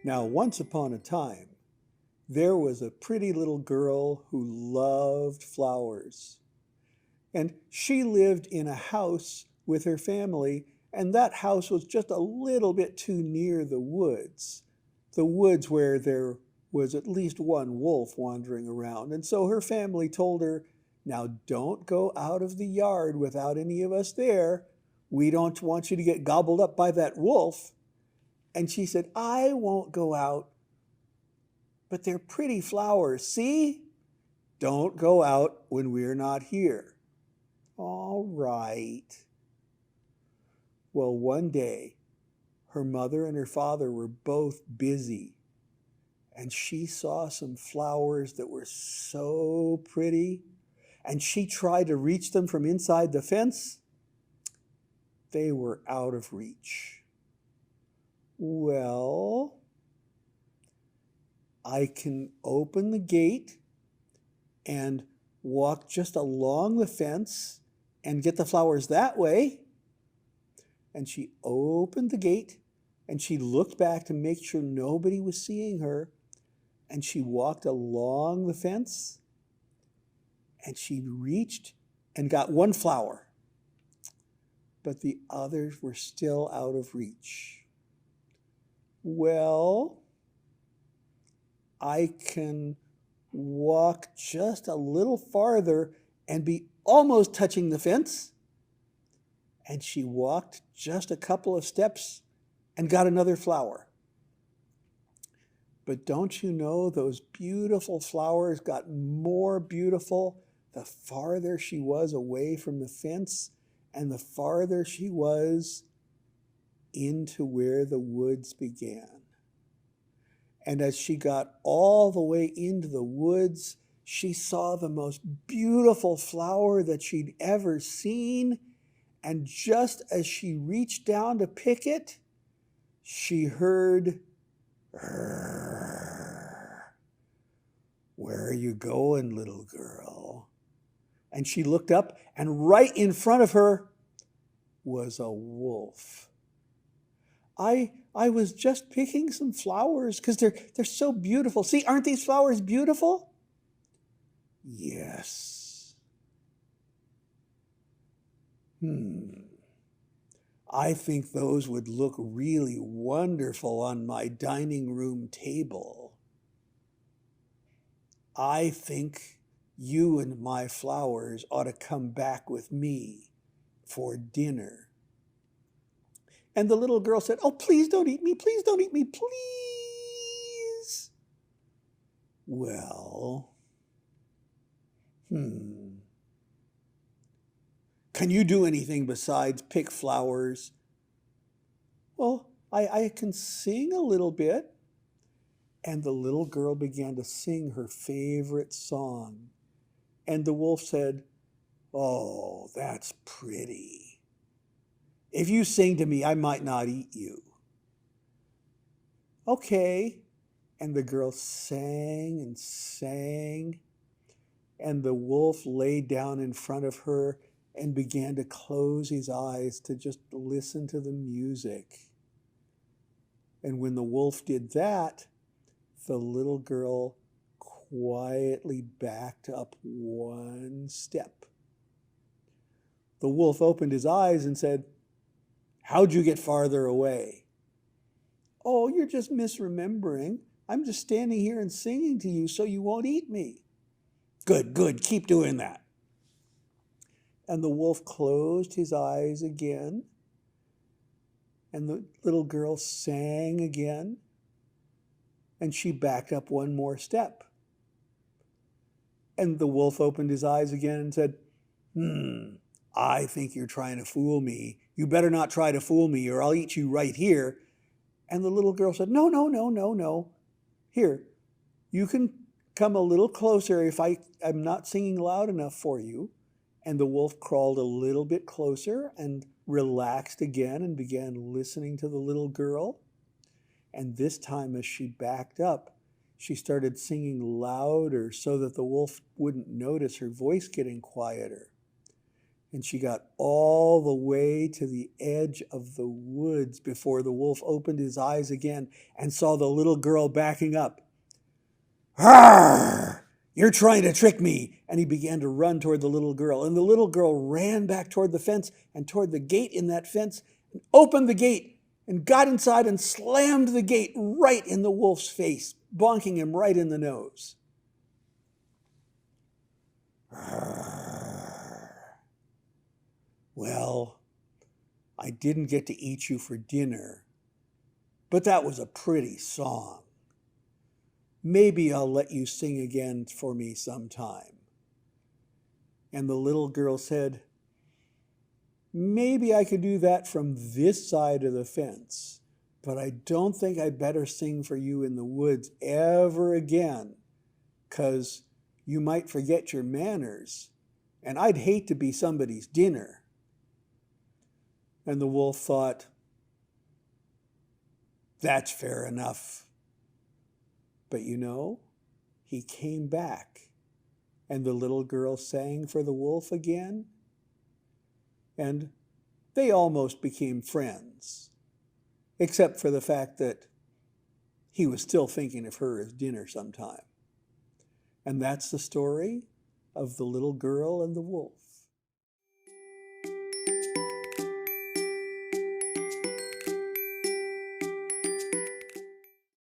Now, once upon a time, there was a pretty little girl who loved flowers. And she lived in a house with her family, and that house was just a little bit too near the woods where there was at least one wolf wandering around. And so her family told her, "Now don't go out of the yard without any of us there. We don't want you to get gobbled up by that wolf." And she said, "I won't go out, but they're pretty flowers. See? Don't go out when we're not here." "All right." Well, one day, her mother and her father were both busy, and she saw some flowers that were so pretty, and she tried to reach them from inside the fence. They were out of reach. "Well, I can open the gate and walk just along the fence and get the flowers that way." And she opened the gate and she looked back to make sure nobody was seeing her. And she walked along the fence and she reached and got one flower, but the others were still out of reach. "Well, I can walk just a little farther and be almost touching the fence." And she walked just a couple of steps and got another flower. But don't you know those beautiful flowers got more beautiful the farther she was away from the fence and the farther she was into where the woods began. And as she got all the way into the woods, she saw the most beautiful flower that she'd ever seen. And just as she reached down to pick it, she heard, "Where are you going, little girl?" And she looked up, and right in front of her was a wolf. I was just picking some flowers because they're so beautiful. See, aren't these flowers beautiful?" "Yes." "I think those would look really wonderful on my dining room table. I think you and my flowers ought to come back with me for dinner." And the little girl said, "Oh, please don't eat me. Please don't eat me. Please." "Well, can you do anything besides pick flowers?" "Well, I can sing a little bit." And the little girl began to sing her favorite song. And the wolf said, "Oh, that's pretty. If you sing to me, I might not eat you." "Okay." And the girl sang and sang. And the wolf lay down in front of her and began to close his eyes to just listen to the music. And when the wolf did that, the little girl quietly backed up one step. The wolf opened his eyes and said, "How'd you get farther away?" "Oh, you're just misremembering. I'm just standing here and singing to you so you won't eat me." "Good, good. Keep doing that." And the wolf closed his eyes again, and the little girl sang again, and she backed up one more step. And the wolf opened his eyes again and said, "I think you're trying to fool me. You better not try to fool me or I'll eat you right here." And the little girl said, "No, no, no, no, no. Here, you can come a little closer if I'm not singing loud enough for you." And the wolf crawled a little bit closer and relaxed again and began listening to the little girl. And this time, as she backed up, she started singing louder so that the wolf wouldn't notice her voice getting quieter. And she got all the way to the edge of the woods before the wolf opened his eyes again and saw the little girl backing up. "Arr! You're trying to trick me!" And he began to run toward the little girl. And the little girl ran back toward the fence and toward the gate in that fence and opened the gate and got inside and slammed the gate right in the wolf's face, bonking him right in the nose. Arr! "Well, I didn't get to eat you for dinner, but that was a pretty song. Maybe I'll let you sing again for me sometime." And the little girl said, "Maybe I could do that from this side of the fence, but I don't think I'd better sing for you in the woods ever again, 'cause you might forget your manners, and I'd hate to be somebody's dinner." And the wolf thought, "That's fair enough." But he came back, and the little girl sang for the wolf again, and they almost became friends, except for the fact that he was still thinking of her as dinner sometime. And that's the story of the little girl and the wolf.